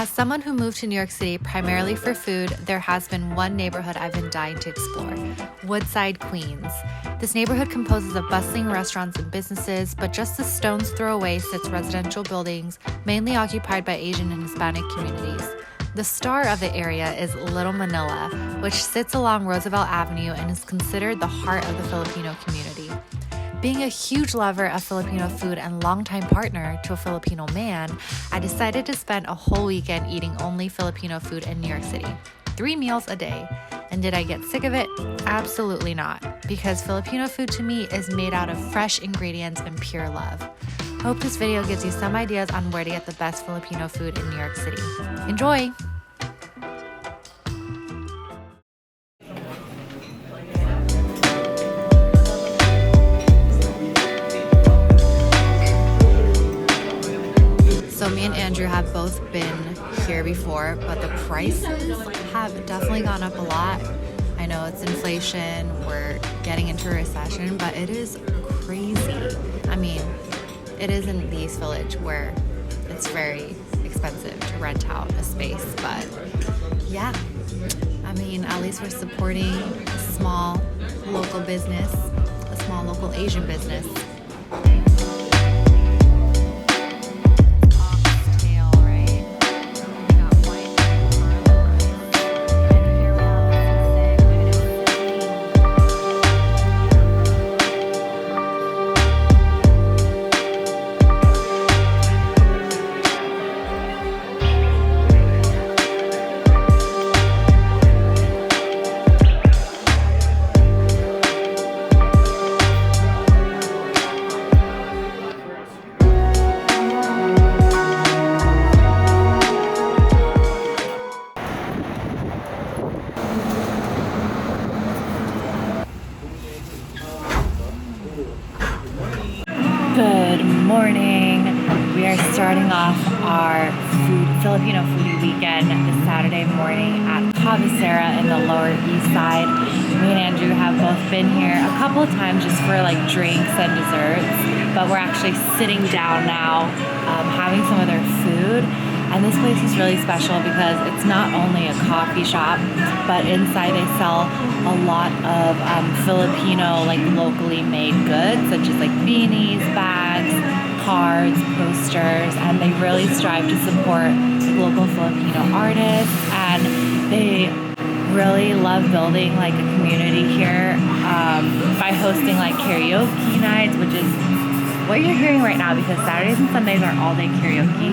As someone who moved to New York City primarily for food, there has been one neighborhood I've been dying to explore, Woodside, Queens. This neighborhood composes of bustling restaurants and businesses, but just a stone's throw away sits residential buildings, mainly occupied by Asian and Hispanic communities. The star of the area is Little Manila, which sits along Roosevelt Avenue and is considered the heart of the Filipino community. Being a huge lover of Filipino food and longtime partner to a Filipino man, I decided to spend a whole weekend eating only Filipino food in New York City. 3 meals a day. And did I get sick of it? Absolutely not, because Filipino food to me is made out of fresh ingredients and pure love. Hope this video gives you some ideas on where to get the best Filipino food in New York City. Enjoy! So me and Andrew have both been here before, but the prices have definitely gone up a lot. I know it's inflation, we're getting into a recession, but it is crazy. I mean, it is in the East Village where it's very expensive to rent out a space, but yeah, I mean, at least we're supporting a small local business, a small local Asian business. Good morning. We are starting off our Filipino foodie weekend this Saturday morning at Cabecera in the Lower East Side. Me and Andrew have both been here a couple of times just for like drinks and desserts, but we're actually sitting down now having some of their food. And this place is really special because it's not only a coffee shop, but inside they sell a lot of Filipino, like locally made goods, such as like beanies, bags, cards, posters, and they really strive to support local Filipino artists, and they really love building like a community here by hosting like karaoke nights, which is what you're hearing right now because Saturdays and Sundays are all-day karaoke.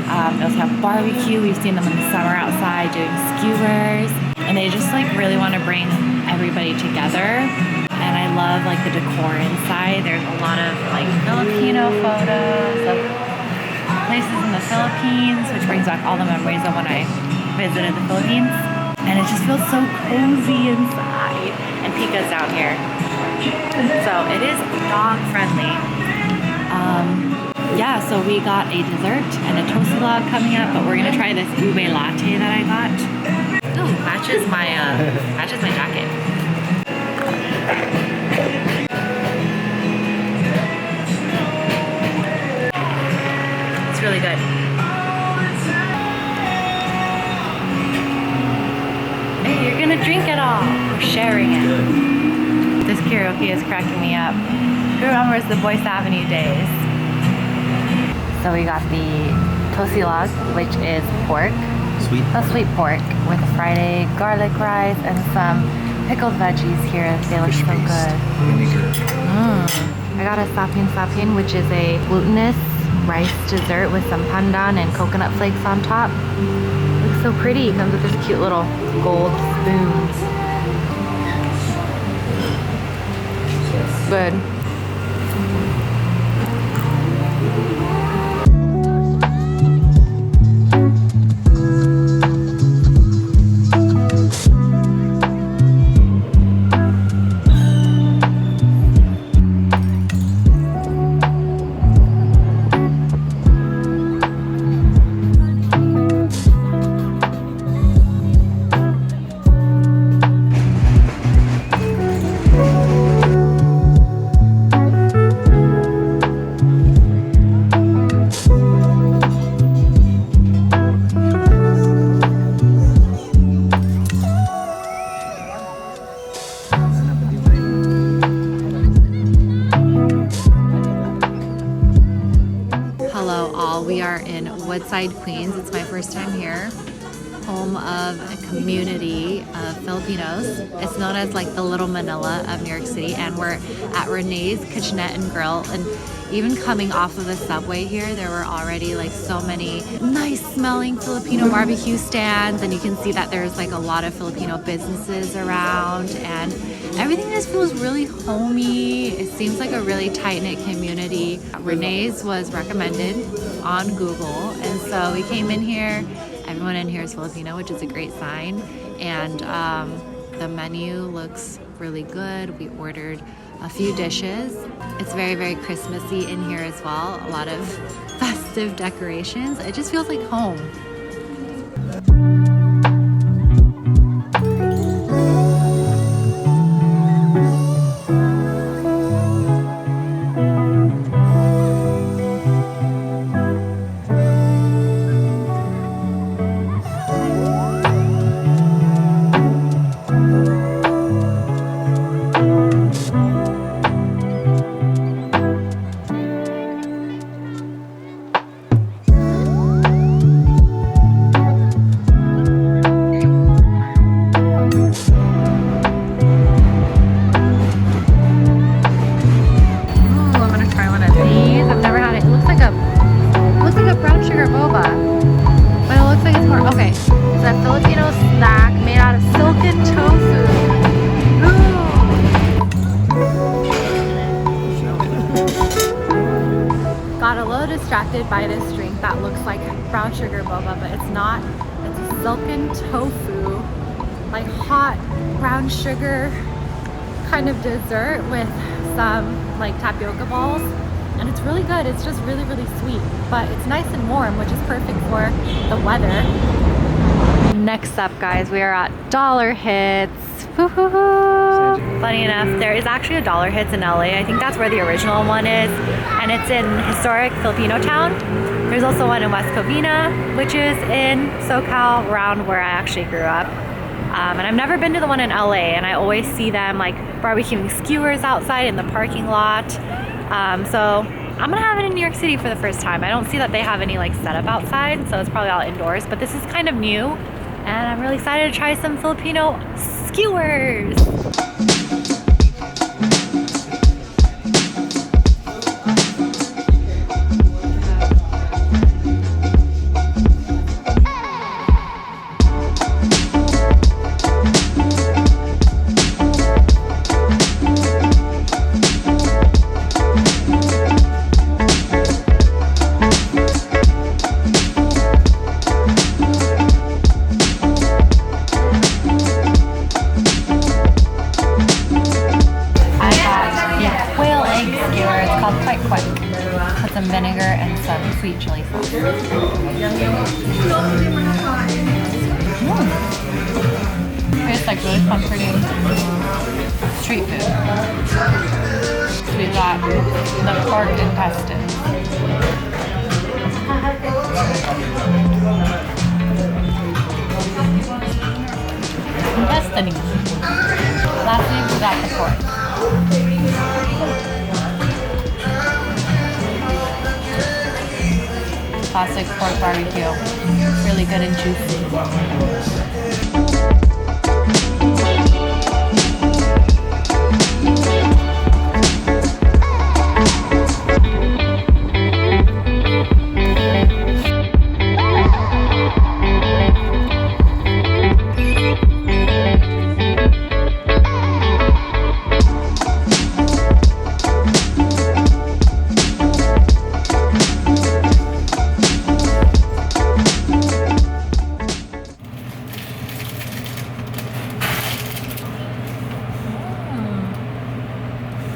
They also have barbecue. We've seen them in the summer outside doing skewers, and they just like really want to bring everybody together. And I love like the decor inside. There's a lot of like Filipino photos of places in the Philippines, which brings back all the memories of when I visited the Philippines. And it just feels so cozy inside. And Pika's down here. So it is dog friendly. Yeah, so we got a dessert and a toasty log coming up, but we're gonna try this ube latte that I got. Ooh, matches my jacket. It's really good. Hey, you're gonna drink it all. We're sharing it. This karaoke is cracking me up. Who remembers the Boyce Avenue days? So we got the toasty log, which is pork, sweet pork with fried egg, garlic rice, and some pickled veggies here. They look so good. I got a sapin, which is a glutinous rice dessert with some pandan and coconut flakes on top. Looks so pretty. Comes with this cute little gold spoons. Good. Woodside, Queens. It's my first time here. Home of a community of Filipinos. It's known as like the Little Manila of New York City, and we're at Renee's Kitchenette and Grill. And even coming off of the subway here, there were already like so many nice smelling Filipino barbecue stands, and you can see that there's like a lot of Filipino businesses around, and everything just feels really homey. It seems like a really tight-knit community. Renee's was recommended on Google, and so we came in here. Everyone in here is Filipino, which is a great sign. And the menu looks really good. We ordered a few dishes. It's very, very Christmassy in here as well. A lot of festive decorations. It just feels like home. Distracted by this drink that looks like brown sugar boba, but it's not. It's a silken tofu, like hot brown sugar kind of dessert with some like tapioca balls, and it's really good. It's just really, really sweet, but it's nice and warm, which is perfect for the weather. Next up, guys, we are at Dollar Hits. Funny enough, there is actually a Dollar Hits in LA. I think that's where the original one is, and it's in historic Filipino town. There's also one in West Covina, which is in SoCal, around where I actually grew up. And I've never been to the one in LA, and I always see them like barbecuing skewers outside in the parking lot. So I'm gonna have it in New York City for the first time. I don't see that they have any like setup outside, so it's probably all indoors, but this is kind of new, and I'm really excited to try some Filipino skewers. Some vinegar and some sweet chili sauce. It's like really comforting street food. So we've got the pork intestine. Lastly, we got the pork. Classic pork barbecue. Really good and juicy.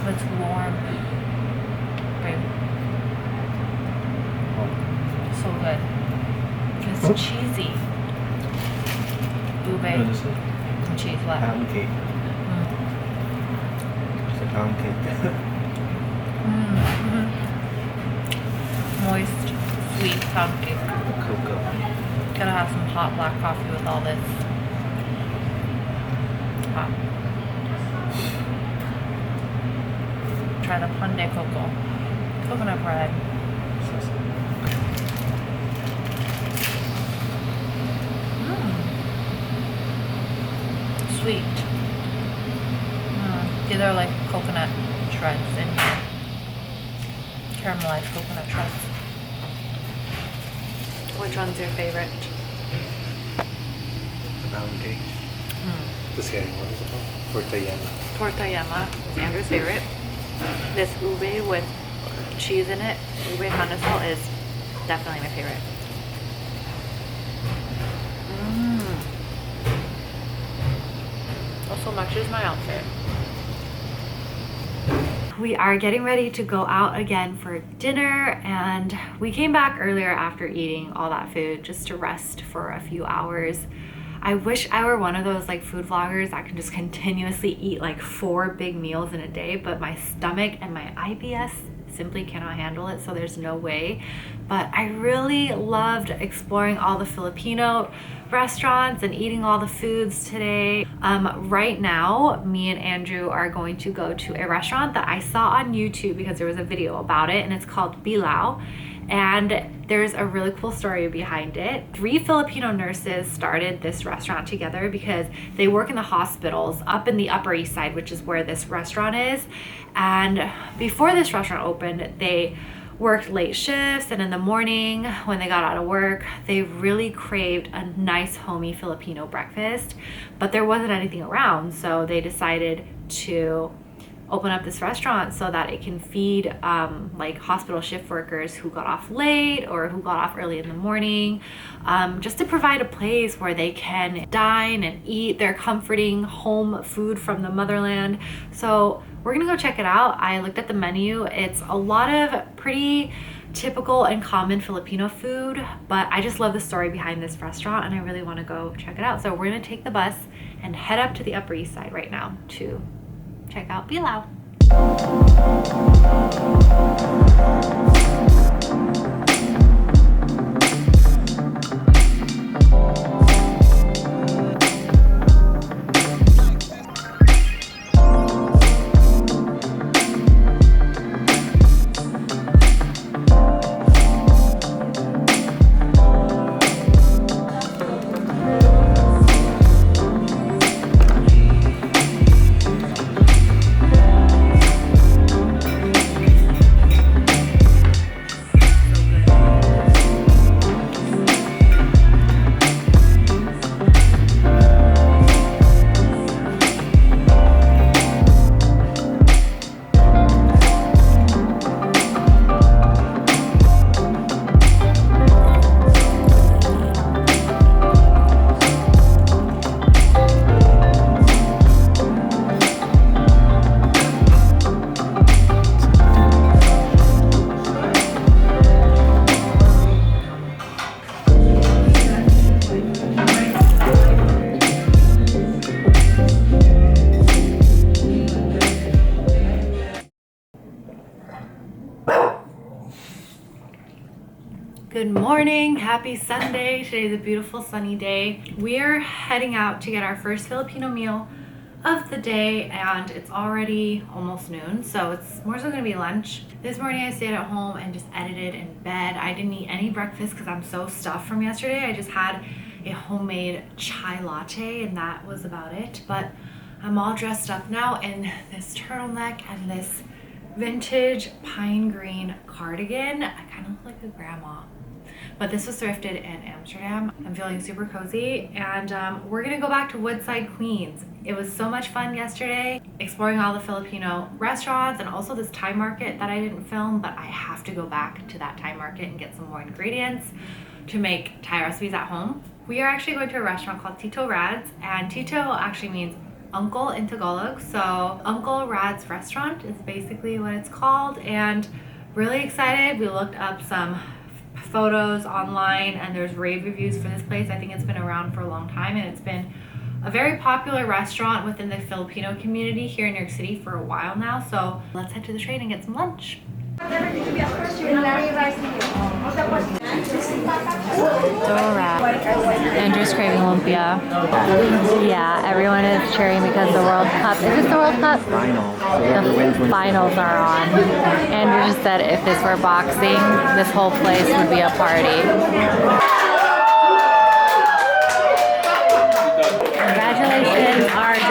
It's warm. Babe. So good. It's cheesy. Ube. And cheese what? Pound cake. It's a pound cake. Moist, sweet pound cake. Cocoa. Gotta have some hot black coffee with all this. Hot. Try the Hyundai cocoa. Coconut bread. sweet. These are like coconut shreds in here. Caramelized coconut shreds. Which one's your favorite? The pound cake. The scary one is called tortayama. Tortayama is Andrew's favorite. This ube with cheese in it, ube hanasol, is definitely my favorite. Also matches my outfit. We are getting ready to go out again for dinner, and we came back earlier after eating all that food just to rest for a few hours. I wish I were one of those like food vloggers that can just continuously eat like 4 big meals in a day, but my stomach and my IBS simply cannot handle it, so there's no way. But I really loved exploring all the Filipino restaurants and eating all the foods today. Right now, me and Andrew are going to go to a restaurant that I saw on YouTube because there was a video about it, and it's called Bilao. And there's a really cool story behind it. 3 Filipino nurses started this restaurant together because they work in the hospitals up in the Upper East Side, which is where this restaurant is. And before this restaurant opened, they worked late shifts, and in the morning when they got out of work, they really craved a nice homey Filipino breakfast, but there wasn't anything around, so they decided to open up this restaurant so that it can feed like hospital shift workers who got off late or who got off early in the morning, just to provide a place where they can dine and eat their comforting home food from the motherland. So we're gonna go check it out. I looked at the menu. It's a lot of pretty typical and common Filipino food, but I just love the story behind this restaurant and I really want to go check it out. So we're gonna take the bus and head up to the Upper East Side right now to check out Bilao. Good morning, happy Sunday. Today's a beautiful sunny day. We're heading out to get our first Filipino meal of the day, and it's already almost noon, so it's more so gonna be lunch. This morning I stayed at home and just edited in bed. I didn't eat any breakfast because I'm so stuffed from yesterday. I just had a homemade chai latte and that was about it. But I'm all dressed up now in this turtleneck and this vintage pine green cardigan. I kind of look like a grandma. But this was thrifted in Amsterdam. I'm feeling super cozy, and we're gonna go back to Woodside, Queens. It was so much fun yesterday, exploring all the Filipino restaurants and also this Thai market that I didn't film, but I have to go back to that Thai market and get some more ingredients to make Thai recipes at home. We are actually going to a restaurant called Tito Rad's, and Tito actually means uncle in Tagalog. So Uncle Rad's restaurant is basically what it's called, and really excited. We looked up some photos online and there's rave reviews for this place. I think it's been around for a long time, and it's been a very popular restaurant within the Filipino community here in New York City for a while now. So let's head to the train and get some lunch. Andrew's craving lumpia. Yeah, everyone is cheering because the World Cup. Is this the World Cup? The finals are on. Andrew just said if this were boxing, this whole place would be a party. Congratulations, Argentina.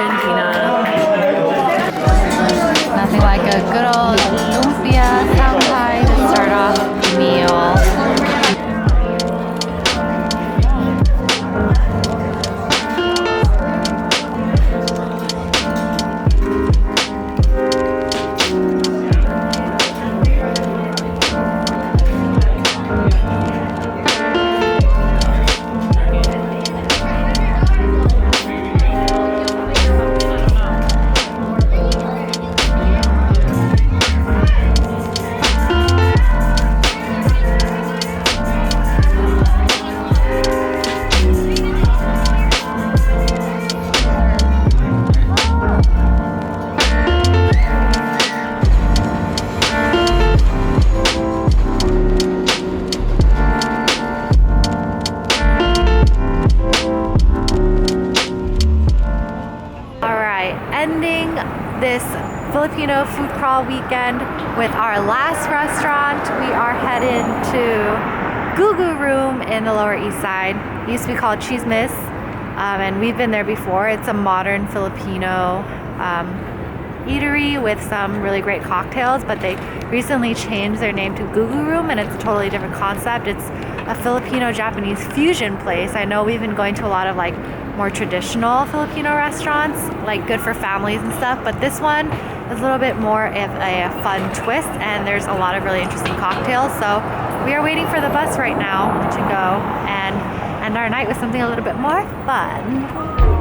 this Filipino food crawl weekend with our last restaurant. We are headed to Gugu Room in the Lower East Side. It used to be called Chismis, and we've been there before. It's a modern Filipino eatery with some really great cocktails, but they recently changed their name to Gugu Room, and it's a totally different concept. It's a Filipino-Japanese fusion place. I know we've been going to a lot of like more traditional Filipino restaurants, like good for families and stuff, but this one is a little bit more of a fun twist, and there's a lot of really interesting cocktails. So we are waiting for the bus right now to go and end our night with something a little bit more fun.